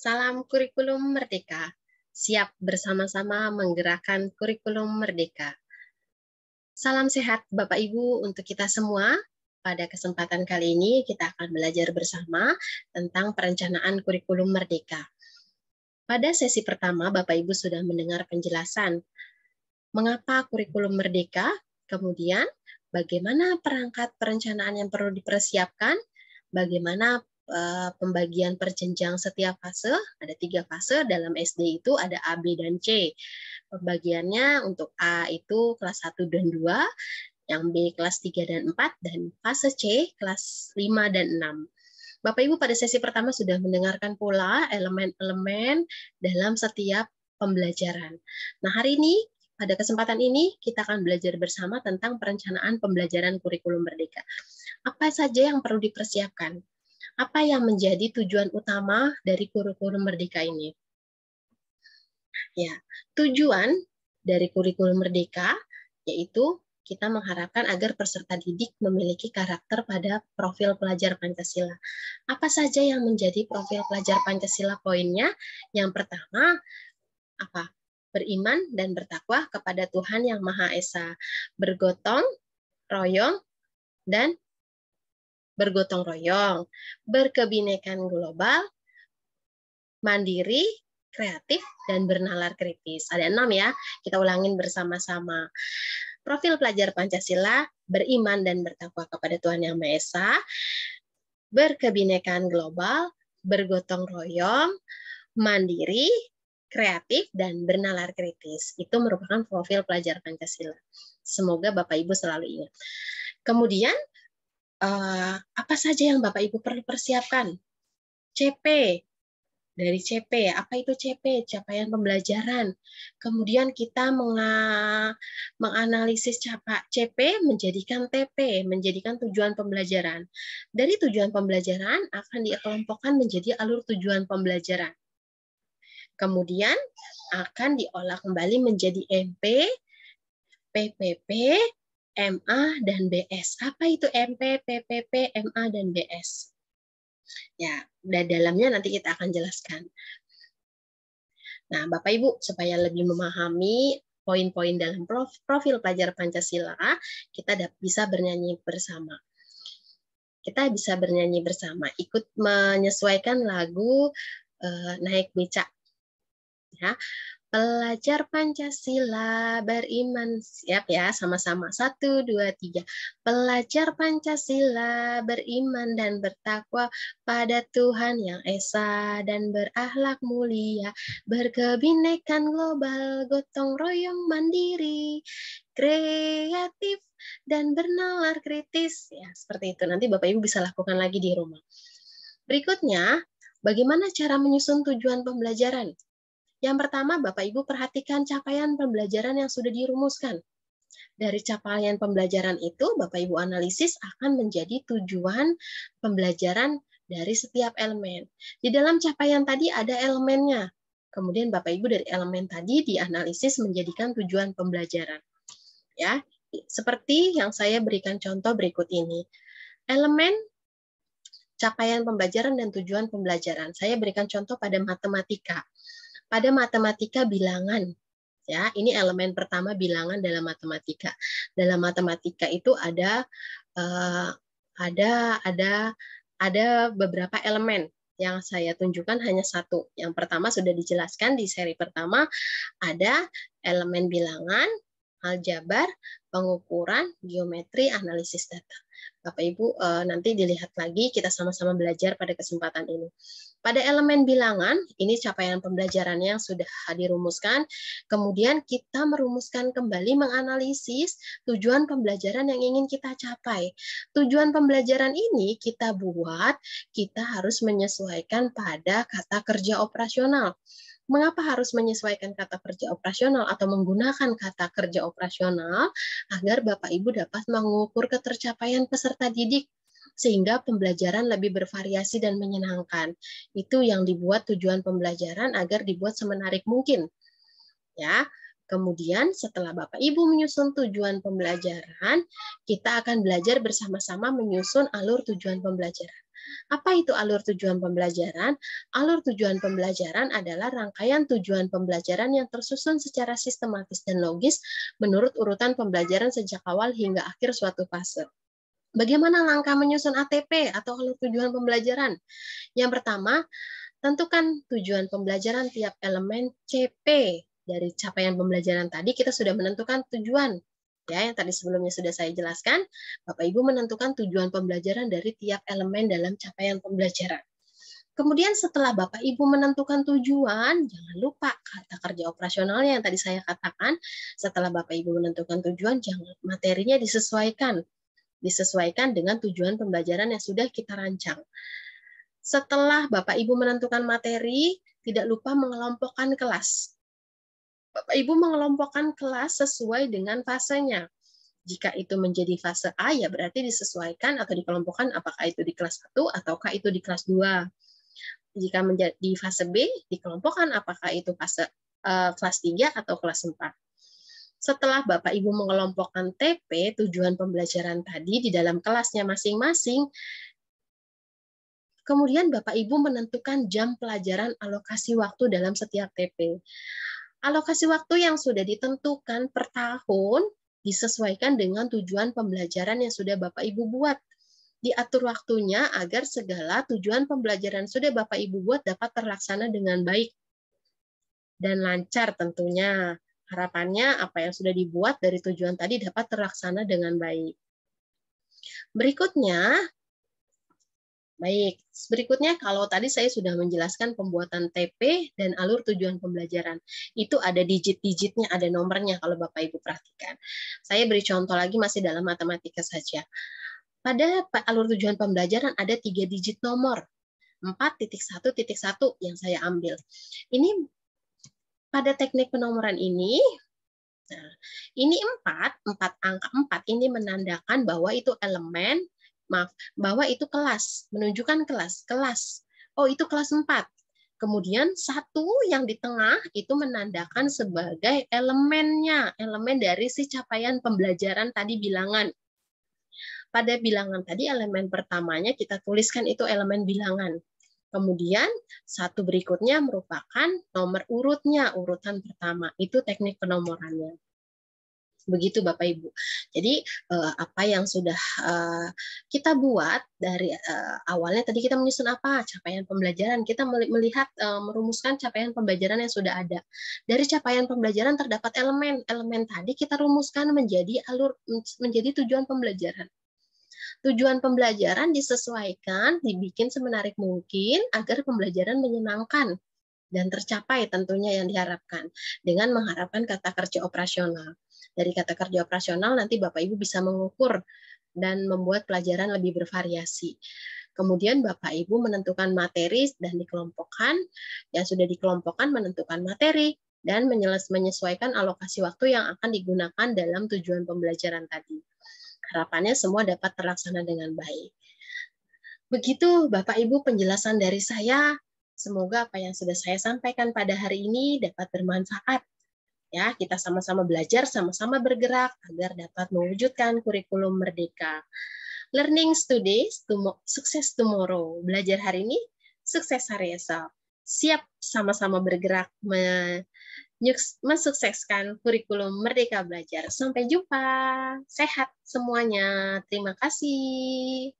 Salam kurikulum merdeka. Siap bersama-sama menggerakkan kurikulum merdeka. Salam sehat Bapak Ibu untuk kita semua. Pada kesempatan kali ini kita akan belajar bersama tentang perencanaan kurikulum merdeka. Pada sesi pertama Bapak Ibu sudah mendengar penjelasan mengapa kurikulum merdeka, kemudian bagaimana perangkat perencanaan yang perlu dipersiapkan, bagaimana pembagian perjenjang setiap fase, ada 3 fase, dalam SD itu ada A, B, dan C. Pembagiannya untuk A itu kelas 1 dan 2, yang B kelas 3 dan 4, dan fase C kelas 5 dan 6. Bapak Ibu pada sesi pertama sudah mendengarkan pula elemen-elemen dalam setiap pembelajaran. Nah, hari ini pada kesempatan ini kita akan belajar bersama tentang perencanaan pembelajaran kurikulum merdeka. Apa saja yang perlu dipersiapkan? Apa yang menjadi tujuan utama dari kurikulum merdeka ini? Ya, tujuan dari kurikulum merdeka yaitu kita mengharapkan agar peserta didik memiliki karakter pada profil pelajar Pancasila. Apa saja yang menjadi profil pelajar Pancasila poinnya? Yang pertama, apa? Beriman dan bertakwa kepada Tuhan Yang Maha Esa, bergotong royong dan bergotong royong, berkebinekaan global, mandiri, kreatif, dan bernalar kritis. Ada 6 ya, kita ulangin bersama-sama. Profil pelajar Pancasila, beriman dan bertakwa kepada Tuhan Yang Maha Esa, berkebinekaan global, bergotong royong, mandiri, kreatif, dan bernalar kritis. Itu merupakan profil pelajar Pancasila. Semoga Bapak Ibu selalu ingat. Kemudian, apa saja yang Bapak Ibu perlu persiapkan? CP. Dari CP, apa itu CP? Capaian pembelajaran. Kemudian kita menganalisis CP menjadikan TP, menjadikan tujuan pembelajaran. Dari tujuan pembelajaran akan dikelompokkan menjadi alur tujuan pembelajaran. Kemudian akan diolah kembali menjadi MP, PPP, MA, dan BS. Apa itu MP, PPP, MA, dan BS? Ya, dan dalamnya nanti kita akan jelaskan. Nah, Bapak Ibu, supaya lebih memahami poin-poin dalam profil pelajar Pancasila, kita bisa bernyanyi bersama. Kita bisa bernyanyi bersama, ikut menyesuaikan lagu Naik Becak. Ya, pelajar Pancasila beriman, siap ya, sama-sama. 1, 2, 3. Pelajar Pancasila beriman dan bertakwa pada Tuhan Yang Esa dan berakhlak mulia, berkebinekaan global, gotong royong mandiri, kreatif, dan bernalar kritis. Ya, seperti itu. Nanti Bapak Ibu bisa lakukan lagi di rumah. Berikutnya, bagaimana cara menyusun tujuan pembelajaran? Yang pertama, Bapak Ibu perhatikan capaian pembelajaran yang sudah dirumuskan. Dari capaian pembelajaran itu, Bapak Ibu analisis akan menjadi tujuan pembelajaran dari setiap elemen. Di dalam capaian tadi ada elemennya. Kemudian Bapak Ibu dari elemen tadi dianalisis menjadikan tujuan pembelajaran. Ya, seperti yang saya berikan contoh berikut ini. Elemen capaian pembelajaran dan tujuan pembelajaran. Saya berikan contoh pada matematika. Pada matematika bilangan, ya, ini elemen pertama bilangan dalam matematika. Dalam matematika itu ada beberapa elemen yang saya tunjukkan hanya satu. Yang pertama sudah dijelaskan di seri pertama, ada elemen bilangan, aljabar, pengukuran, geometri, analisis data. Bapak Ibu nanti dilihat lagi, kita sama-sama belajar pada kesempatan ini. Pada elemen bilangan, ini capaian pembelajarannya yang sudah dirumuskan. Kemudian kita merumuskan kembali, menganalisis tujuan pembelajaran yang ingin kita capai. Tujuan pembelajaran ini kita buat, kita harus menyesuaikan pada kata kerja operasional. Mengapa harus menyesuaikan kata kerja operasional atau menggunakan kata kerja operasional? Agar Bapak Ibu dapat mengukur ketercapaian peserta didik sehingga pembelajaran lebih bervariasi dan menyenangkan. Itu yang dibuat tujuan pembelajaran agar dibuat semenarik mungkin. Ya. Kemudian setelah Bapak Ibu menyusun tujuan pembelajaran, kita akan belajar bersama-sama menyusun alur tujuan pembelajaran. Apa itu alur tujuan pembelajaran? Alur tujuan pembelajaran adalah rangkaian tujuan pembelajaran yang tersusun secara sistematis dan logis menurut urutan pembelajaran sejak awal hingga akhir suatu fase. Bagaimana langkah menyusun ATP atau alur tujuan pembelajaran? Yang pertama, tentukan tujuan pembelajaran tiap elemen CP. Dari capaian pembelajaran tadi kita sudah menentukan tujuan. Ya, yang tadi sebelumnya sudah saya jelaskan, Bapak Ibu menentukan tujuan pembelajaran dari tiap elemen dalam capaian pembelajaran. Kemudian setelah Bapak Ibu menentukan tujuan, jangan lupa kata kerja operasionalnya yang tadi saya katakan. Setelah Bapak Ibu menentukan tujuan, jangan materinya disesuaikan dengan tujuan pembelajaran yang sudah kita rancang. Setelah Bapak Ibu menentukan materi, tidak lupa mengelompokkan kelas. Bapak Ibu mengelompokkan kelas sesuai dengan fasenya. Jika itu menjadi fase A, ya berarti disesuaikan atau dikelompokkan apakah itu di kelas 1 ataukah itu di kelas 2. Jika menjadi fase B, dikelompokkan apakah itu fase kelas 3 atau kelas 4. Setelah Bapak Ibu mengelompokkan TP, tujuan pembelajaran tadi di dalam kelasnya masing-masing, kemudian Bapak Ibu menentukan jam pelajaran alokasi waktu dalam setiap TP. Alokasi waktu yang sudah ditentukan per tahun disesuaikan dengan tujuan pembelajaran yang sudah Bapak Ibu buat. Diatur waktunya agar segala tujuan pembelajaran sudah Bapak Ibu buat dapat terlaksana dengan baik dan lancar tentunya. Harapannya apa yang sudah dibuat dari tujuan tadi dapat terlaksana dengan baik. Berikutnya kalau tadi saya sudah menjelaskan pembuatan TP dan alur tujuan pembelajaran. Itu ada digit-digitnya, ada nomornya kalau Bapak Ibu perhatikan. Saya beri contoh lagi masih dalam matematika saja. Pada alur tujuan pembelajaran ada 3 digit nomor. 4.1.1 yang saya ambil. Ini pada teknik penomoran ini, nah, ini 4 angka 4 ini menandakan bahwa itu elemen, bahwa itu kelas, menunjukkan kelas. Oh, itu kelas 4. Kemudian 1 yang di tengah itu menandakan sebagai elemennya, elemen dari si capaian pembelajaran tadi bilangan. Pada bilangan tadi elemen pertamanya kita tuliskan itu elemen bilangan. Kemudian satu berikutnya merupakan nomor urutnya, urutan pertama. Itu teknik penomorannya. Begitu Bapak Ibu. Jadi apa yang sudah kita buat dari awalnya tadi kita menyusun apa? Capaian pembelajaran. Kita melihat merumuskan capaian pembelajaran yang sudah ada. Dari capaian pembelajaran terdapat elemen. Elemen tadi kita rumuskan menjadi tujuan pembelajaran. Tujuan pembelajaran disesuaikan, dibikin semenarik mungkin agar pembelajaran menyenangkan dan tercapai tentunya yang diharapkan dengan mengharapkan kata kerja operasional. Dari kata kerja operasional nanti Bapak Ibu bisa mengukur dan membuat pelajaran lebih bervariasi. Kemudian Bapak Ibu menentukan materi dan dikelompokkan, yang sudah dikelompokkan menentukan materi dan menyesuaikan alokasi waktu yang akan digunakan dalam tujuan pembelajaran tadi. Harapannya semua dapat terlaksana dengan baik. Begitu Bapak Ibu penjelasan dari saya. Semoga apa yang sudah saya sampaikan pada hari ini dapat bermanfaat. Ya, kita sama-sama belajar, sama-sama bergerak agar dapat mewujudkan kurikulum merdeka. Learning today, sukses tomorrow. Belajar hari ini, sukses hari esok. Siap sama-sama bergerak mensukseskan kurikulum Merdeka Belajar. Sampai jumpa. Sehat semuanya. Terima kasih.